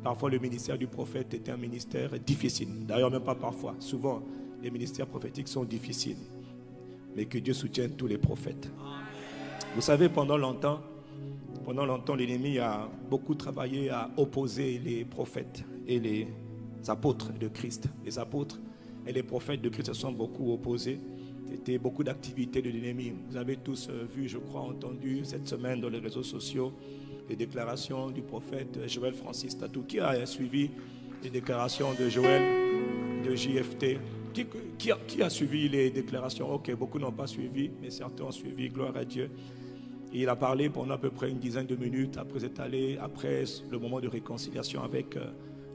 parfois le ministère du prophète était un ministère difficile. D'ailleurs, même pas parfois. Souvent, les ministères prophétiques sont difficiles. Mais que Dieu soutienne tous les prophètes. Vous savez, pendant longtemps, l'ennemi a beaucoup travaillé à opposer les prophètes et les apôtres de Christ. Les apôtres et les prophètes de Christ se sont beaucoup opposés. C'était beaucoup d'activités de l'ennemi. Vous avez tous vu, je crois, entendu cette semaine dans les réseaux sociaux les déclarations du prophète Joël Francis Tatou. Qui a suivi les déclarations de Joël, de JFT? Qui a suivi les déclarations? Ok, beaucoup n'ont pas suivi, mais certains ont suivi, gloire à Dieu. Et il a parlé pendant à peu près une dizaine de minutes, après le moment de réconciliation avec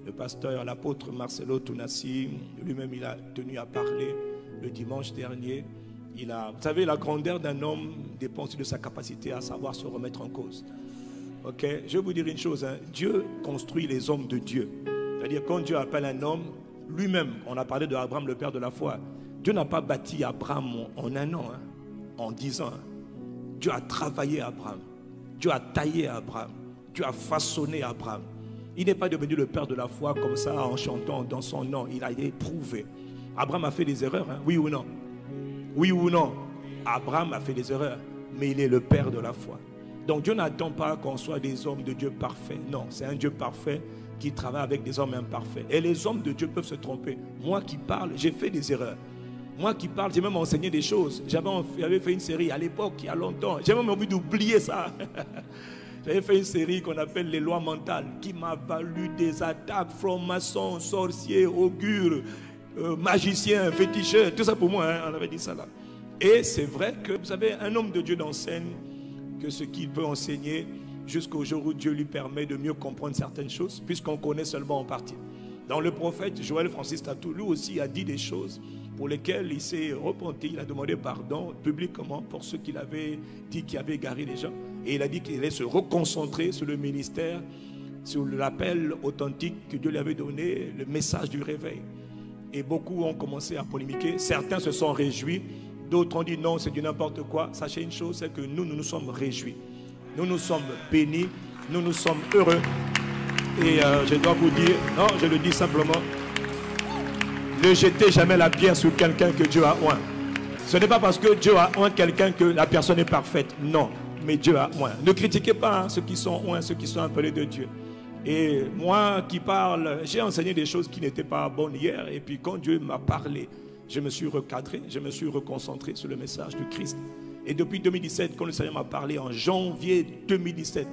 le pasteur, l'apôtre Marcelo Tounassi. Lui-même, il a tenu à parler le dimanche dernier. Vous savez, la grandeur d'un homme dépend aussi de sa capacité à savoir se remettre en cause. Ok, je vais vous dire une chose, hein. Dieu construit les hommes de Dieu. C'est-à-dire, quand Dieu appelle un homme, lui-même, on a parlé d'Abraham, le père de la foi. Dieu n'a pas bâti Abraham en un an, hein, en 10 ans. Hein. Dieu a travaillé Abraham. Dieu a taillé Abraham. Dieu a façonné Abraham. Il n'est pas devenu le père de la foi comme ça, en chantant dans son nom. Il a été éprouvé. Abraham a fait des erreurs, hein, oui ou non? Oui ou non? Abraham a fait des erreurs, mais il est le père de la foi. Donc Dieu n'attend pas qu'on soit des hommes de Dieu parfaits. Non, c'est un Dieu parfait qui travaille avec des hommes imparfaits. Et les hommes de Dieu peuvent se tromper. Moi qui parle, j'ai fait des erreurs. Moi qui parle, j'ai même enseigné des choses. J'avais fait une série à l'époque, il y a longtemps. J'ai même envie d'oublier ça. J'avais fait une série qu'on appelle les lois mentales, qui m'a valu des attaques, francs-maçons, sorciers, augures, magiciens, féticheurs. Tout ça pour moi, hein, on avait dit ça là. Et c'est vrai que, vous savez, un homme de Dieu n'enseigne que ce qu'il peut enseigner jusqu'au jour où Dieu lui permet de mieux comprendre certaines choses, puisqu'on connaît seulement en partie. Dans le prophète Joël Francis Tatou, lui aussi a dit des choses pour lesquelles il s'est repenti. Il a demandé pardon publiquement pour ceux qu'il avait dit qui avaient égaré les gens. Et il a dit qu'il allait se reconcentrer sur le ministère, sur l'appel authentique que Dieu lui avait donné, le message du réveil. Et beaucoup ont commencé à polémiquer. Certains se sont réjouis. D'autres ont dit non, c'est du n'importe quoi. Sachez une chose, c'est que nous sommes réjouis. Nous sommes bénis. Nous sommes heureux. Et je dois vous dire, non, je le dis simplement, ne jetez jamais la pierre sur quelqu'un que Dieu a oint. Ce n'est pas parce que Dieu a oint quelqu'un que la personne est parfaite. Non, mais Dieu a oint. Ne critiquez pas ceux qui sont oints, ceux qui sont appelés de Dieu. Et moi qui parle, j'ai enseigné des choses qui n'étaient pas bonnes hier. Et puis quand Dieu m'a parlé, je me suis recadré, je me suis reconcentré sur le message du Christ. Et depuis 2017, quand le Seigneur m'a parlé en janvier 2017,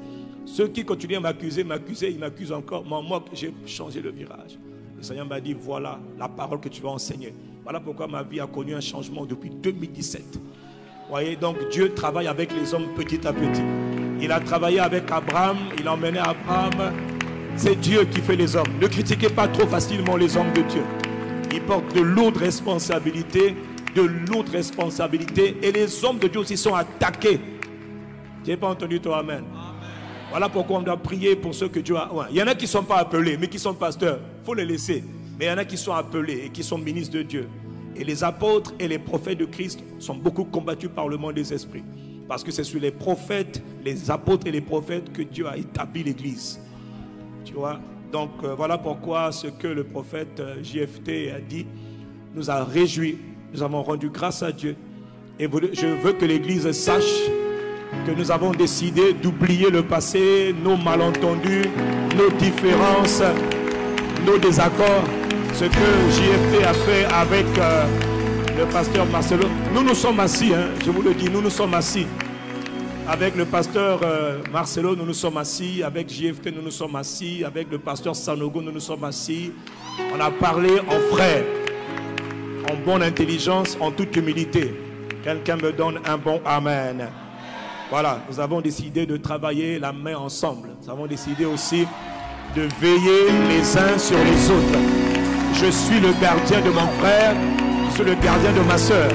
ceux qui continuent à m'accuser, ils m'accusent encore. Moi, j'ai changé le virage. Le Seigneur m'a dit, voilà la parole que tu vas enseigner. Voilà pourquoi ma vie a connu un changement depuis 2017. Vous voyez, donc Dieu travaille avec les hommes petit à petit. Il a travaillé avec Abraham, il a emmené Abraham. C'est Dieu qui fait les hommes. Ne critiquez pas trop facilement les hommes de Dieu. Ils portent de lourdes responsabilités, et les hommes de Dieu aussi sont attaqués. Tu n'as pas entendu toi, amen. Voilà pourquoi on doit prier pour ceux que Dieu a. Ouais. Il y en a qui ne sont pas appelés, mais qui sont pasteurs. Il faut les laisser. Mais il y en a qui sont appelés et qui sont ministres de Dieu. Et les apôtres et les prophètes de Christ sont beaucoup combattus par le monde des esprits. Parce que c'est sur les prophètes, les apôtres et les prophètes que Dieu a établi l'Église. Tu vois? Donc voilà pourquoi ce que le prophète JFT a dit nous a réjouis. Nous avons rendu grâce à Dieu. Et je veux que l'Église sache que nous avons décidé d'oublier le passé, nos malentendus, nos différences, nos désaccords. Ce que JFT a fait avec le pasteur Marcelo. Nous sommes assis, hein, je vous le dis, nous sommes assis. Avec le pasteur Marcelo, nous sommes assis. Avec JFT, nous sommes assis. Avec le pasteur Sanogo, nous sommes assis. On a parlé en frère, en bonne intelligence, en toute humilité. Quelqu'un me donne un bon amen. Voilà, nous avons décidé de travailler la main ensemble. Nous avons décidé aussi de veiller les uns sur les autres. Je suis le gardien de mon frère, je suis le gardien de ma soeur.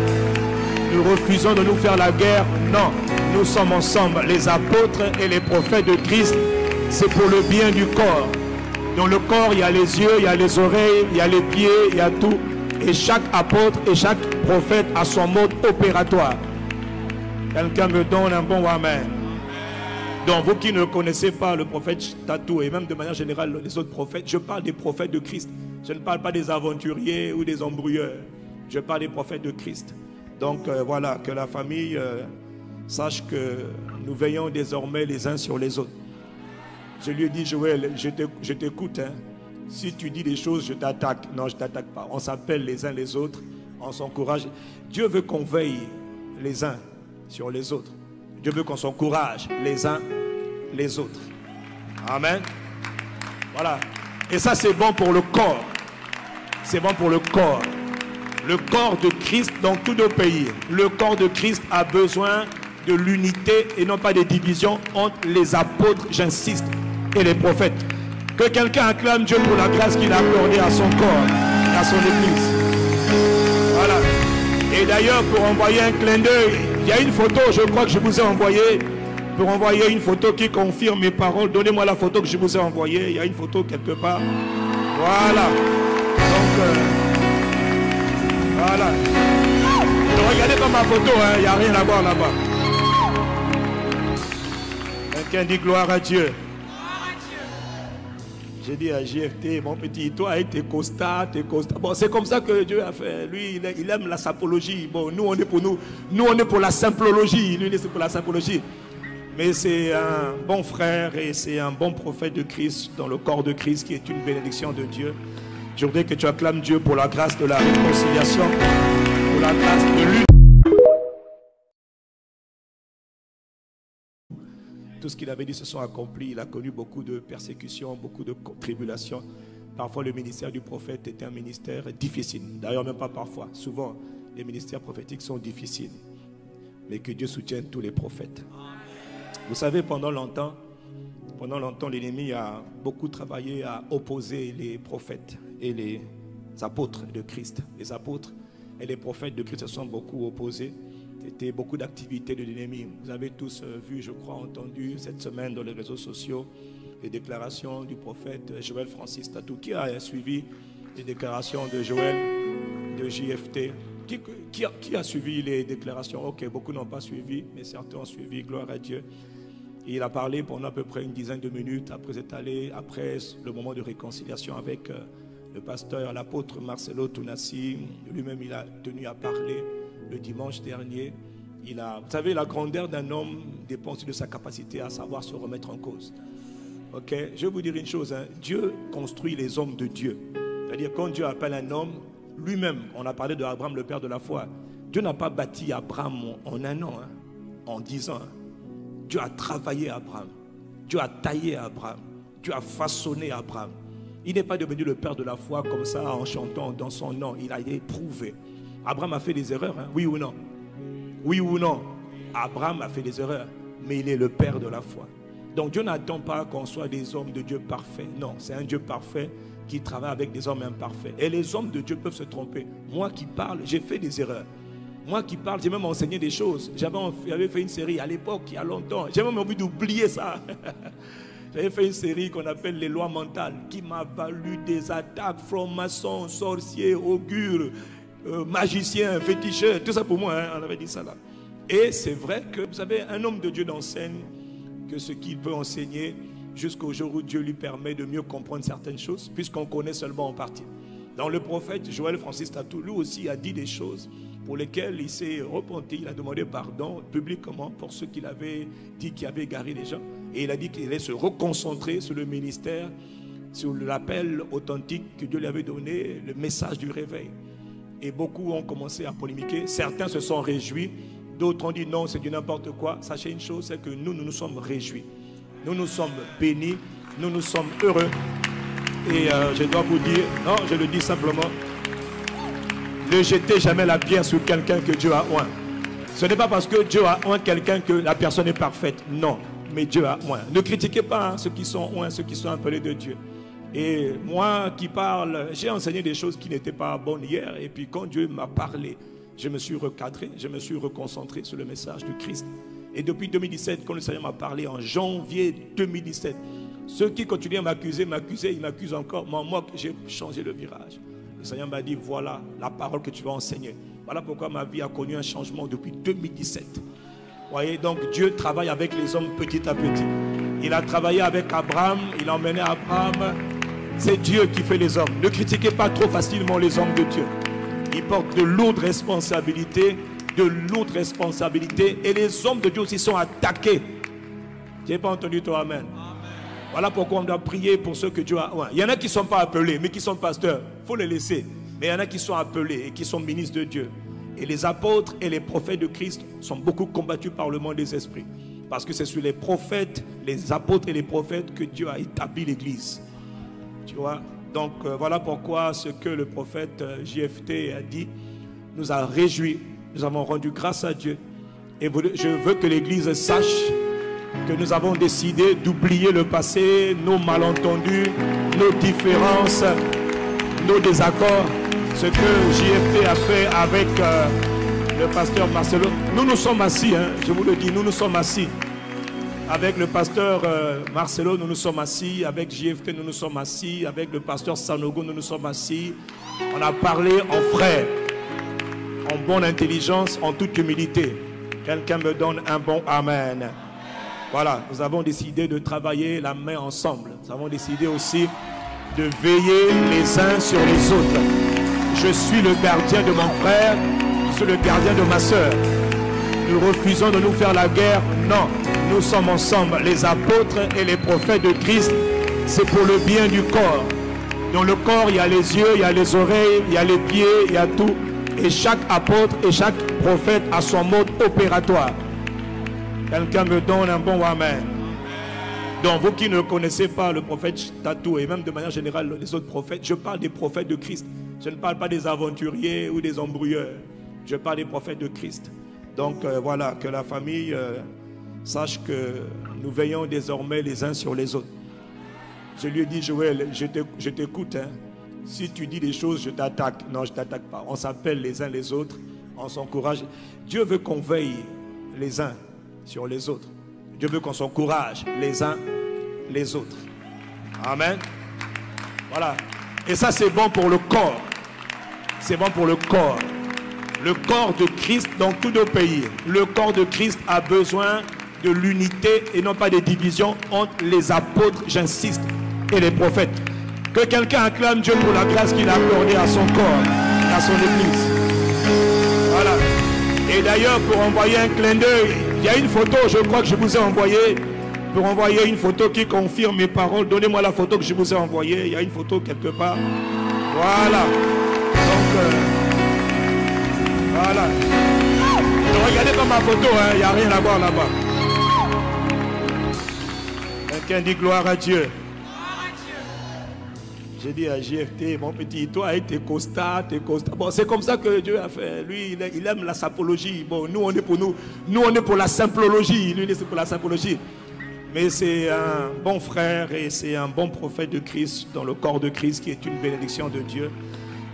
Nous refusons de nous faire la guerre. Non, nous sommes ensemble, les apôtres et les prophètes de Christ. C'est pour le bien du corps. Dans le corps, il y a les yeux, il y a les oreilles, il y a les pieds, il y a tout. Et chaque apôtre et chaque prophète a son mode opératoire. Quelqu'un me donne un bon amen. Donc vous qui ne connaissez pas le prophète Tatou et même de manière générale les autres prophètes, je parle des prophètes de Christ. Je ne parle pas des aventuriers ou des embrouilleurs. Je parle des prophètes de Christ. Donc voilà, que la famille sache que nous veillons désormais les uns sur les autres. Je lui ai dit, Joël, je t'écoute. Hein. Si tu dis des choses, je t'attaque. Non, je ne t'attaque pas. On s'appelle les uns les autres. On s'encourage. Dieu veut qu'on veille les uns sur les autres. Dieu veut qu'on s'encourage les uns les autres. Amen. Voilà. Et ça, c'est bon pour le corps. C'est bon pour le corps. Le corps de Christ dans tous nos pays. Le corps de Christ a besoin de l'unité et non pas des divisions entre les apôtres, j'insiste, et les prophètes. Que quelqu'un acclame Dieu pour la grâce qu'il a accordée à son corps, à son église. Voilà. Et d'ailleurs, pour envoyer un clin d'œil, il y a une photo, je crois que je vous ai envoyé, pour envoyer une photo qui confirme mes paroles. Donnez-moi la photo que je vous ai envoyée. Il y a une photo quelque part. Voilà. Donc, voilà. Ne regardez pas ma photo, hein. Il n'y a rien à voir là-bas. Quelqu'un dit gloire à Dieu. J'ai dit à JFT, mon petit, toi avec tes costards, Bon, c'est comme ça que Dieu a fait. Lui, il aime la sapologie. Bon, nous, on est pour nous. Nous, on est pour la simplologie. Lui, c'est pour la sapologie. Mais c'est un bon frère et c'est un bon prophète de Christ dans le corps de Christ qui est une bénédiction de Dieu. Je voudrais que tu acclames Dieu pour la grâce de la réconciliation, pour la grâce de l'unité. Tout ce qu'il avait dit se sont accomplis. Il a connu beaucoup de persécutions, beaucoup de tribulations. Parfois, le ministère du prophète était un ministère difficile. D'ailleurs, même pas parfois. Souvent, les ministères prophétiques sont difficiles. Mais que Dieu soutienne tous les prophètes. Vous savez, pendant longtemps, l'ennemi a beaucoup travaillé à opposer les prophètes et les apôtres de Christ. Les apôtres et les prophètes de Christ se sont beaucoup opposés. C'était beaucoup d'activités de l'ennemi. Vous avez tous vu, je crois, entendu cette semaine dans les réseaux sociaux les déclarations du prophète Joël Francis Tatou. Qui a suivi les déclarations de Joël, de JFT? Qui a suivi les déclarations? Ok, beaucoup n'ont pas suivi, mais certains ont suivi, gloire à Dieu. Et il a parlé pendant à peu près une dizaine de minutes, après le moment de réconciliation avec le pasteur, l'apôtre Marcelo Tounassi. Lui-même, il a tenu à parler le dimanche dernier. Vous savez, la grandeur d'un homme dépend aussi de sa capacité à savoir se remettre en cause. Ok, je vais vous dire une chose, hein. Dieu construit les hommes de Dieu. C'est-à-dire, quand Dieu appelle un homme, lui-même, on a parlé d'Abraham, le père de la foi. Dieu n'a pas bâti Abraham en un an, hein, en 10 ans. Hein. Dieu a travaillé Abraham. Dieu a taillé Abraham. Dieu a façonné Abraham. Il n'est pas devenu le père de la foi comme ça en chantant dans son nom. Il a éprouvé. Abraham a fait des erreurs, hein? Oui ou non? Oui ou non? Abraham a fait des erreurs, mais il est le père de la foi. Donc Dieu n'attend pas qu'on soit des hommes de Dieu parfaits. Non, c'est un Dieu parfait qui travaille avec des hommes imparfaits. Et les hommes de Dieu peuvent se tromper. Moi qui parle, j'ai fait des erreurs. Moi qui parle, j'ai même enseigné des choses. J'avais fait une série à l'époque, il y a longtemps. J'ai même envie d'oublier ça. J'avais fait une série qu'on appelle les lois mentales, qui m'a valu des attaques, francs-maçons, sorciers, augures, magiciens, féticheurs. Tout ça pour moi, hein, on avait dit ça là. Et c'est vrai que, vous savez, un homme de Dieu n'enseigne que ce qu'il peut enseigner jusqu'au jour où Dieu lui permet de mieux comprendre certaines choses, puisqu'on connaît seulement en partie. Dans le prophète Joël Francis Tatou, lui aussi a dit des choses pour lesquelles il s'est repenti, il a demandé pardon publiquement pour ceux qu'il avait dit qui avaient égaré les gens. Et il a dit qu'il allait se reconcentrer sur le ministère, sur l'appel authentique que Dieu lui avait donné, le message du réveil. Et beaucoup ont commencé à polémiquer. Certains se sont réjouis, d'autres ont dit non, c'est du n'importe quoi. Sachez une chose, c'est que nous sommes réjouis. Nous sommes bénis, nous sommes heureux. Et je dois vous dire, non, je le dis simplement, ne jetez jamais la pierre sur quelqu'un que Dieu a oint. Ce n'est pas parce que Dieu a oint quelqu'un que la personne est parfaite. Non, mais Dieu a oint. Ne critiquez pas ceux qui sont oints, ceux qui sont appelés de Dieu. Et moi qui parle, j'ai enseigné des choses qui n'étaient pas bonnes hier. Et puis quand Dieu m'a parlé, je me suis recadré, je me suis reconcentré sur le message du Christ. Et depuis 2017, quand le Seigneur m'a parlé en janvier 2017, ceux qui continuent à m'accuser, ils m'accusent encore. Moi, j'ai changé le virage. Le Seigneur m'a dit, voilà la parole que tu vas enseigner. Voilà pourquoi ma vie a connu un changement depuis 2017. Vous voyez, donc Dieu travaille avec les hommes petit à petit. Il a travaillé avec Abraham, il a emmené Abraham. C'est Dieu qui fait les hommes. Ne critiquez pas trop facilement les hommes de Dieu. Ils portent de lourdes responsabilités, et les hommes de Dieu aussi sont attaqués. Tu n'as pas entendu toi, amen. Voilà pourquoi on doit prier pour ceux que Dieu a. Ouais. Il y en a qui ne sont pas appelés, mais qui sont pasteurs. Il faut les laisser. Mais il y en a qui sont appelés et qui sont ministres de Dieu. Et les apôtres et les prophètes de Christ sont beaucoup combattus par le monde des esprits. Parce que c'est sur les prophètes, les apôtres et les prophètes que Dieu a établi l'Église. Tu vois? Donc voilà pourquoi ce que le prophète JFT a dit nous a réjouis. Nous avons rendu grâce à Dieu. Et je veux que l'Église sache que nous avons décidé d'oublier le passé, nos malentendus, nos différences, nos désaccords. Ce que JFT a fait avec le pasteur Marcelo. Nous nous sommes assis, hein, je vous le dis, nous nous sommes assis. Avec le pasteur Marcelo, nous nous sommes assis. Avec JFT, nous nous sommes assis. Avec le pasteur Sanogo, nous nous sommes assis. On a parlé en frère, en bonne intelligence, en toute humilité. Quelqu'un me donne un bon amen. Voilà, nous avons décidé de travailler la main ensemble. Nous avons décidé aussi de veiller les uns sur les autres. Je suis le gardien de mon frère, je suis le gardien de ma soeur. Nous refusons de nous faire la guerre. Non, nous sommes ensemble, les apôtres et les prophètes de Christ. C'est pour le bien du corps. Dans le corps, il y a les yeux, il y a les oreilles, il y a les pieds, il y a tout. Et chaque apôtre et chaque prophète a son mode opératoire. Quelqu'un me donne un bon amen. Donc, vous qui ne connaissez pas le prophète Tatou et même de manière générale les autres prophètes, je parle des prophètes de Christ. Je ne parle pas des aventuriers ou des embrouilleurs. Je parle des prophètes de Christ. Donc, voilà, que la famille sache que nous veillons désormais les uns sur les autres. Je lui ai dit, Joël, je t'écoute. Hein. Si tu dis des choses, je t'attaque. Non, je ne t'attaque pas. On s'appelle les uns les autres. On s'encourage. Dieu veut qu'on veille les uns sur les autres. Dieu veut qu'on s'encourage les uns les autres. Amen. Voilà. Et ça, c'est bon pour le corps. C'est bon pour le corps. Le corps de Christ dans tous nos pays. Le corps de Christ a besoin de l'unité et non pas des divisions entre les apôtres, j'insiste, et les prophètes. Que quelqu'un acclame Dieu pour la grâce qu'il a accordée à son corps et à son église. Voilà. Et d'ailleurs, pour envoyer un clin d'œil, il y a une photo, je crois que je vous ai envoyé, pour envoyer une photo qui confirme mes paroles. Donnez-moi la photo que je vous ai envoyée. Il y a une photo quelque part. Voilà. Donc, voilà. Ne regardez pas ma photo, hein. Il n'y a rien à voir là-bas. Quelqu'un dit gloire à Dieu. J'ai dit à JFT, mon petit, toi avec tes costards, Bon, c'est comme ça que Dieu a fait. Lui, il aime la sapologie. Bon, nous, on est pour nous. Nous, on est pour la simplologie. Lui, c'est pour la sapologie. Mais c'est un bon frère et c'est un bon prophète de Christ dans le corps de Christ qui est une bénédiction de Dieu.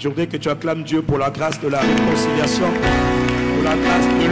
Je voudrais que tu acclames Dieu pour la grâce de la réconciliation, pour la grâce de l'unité.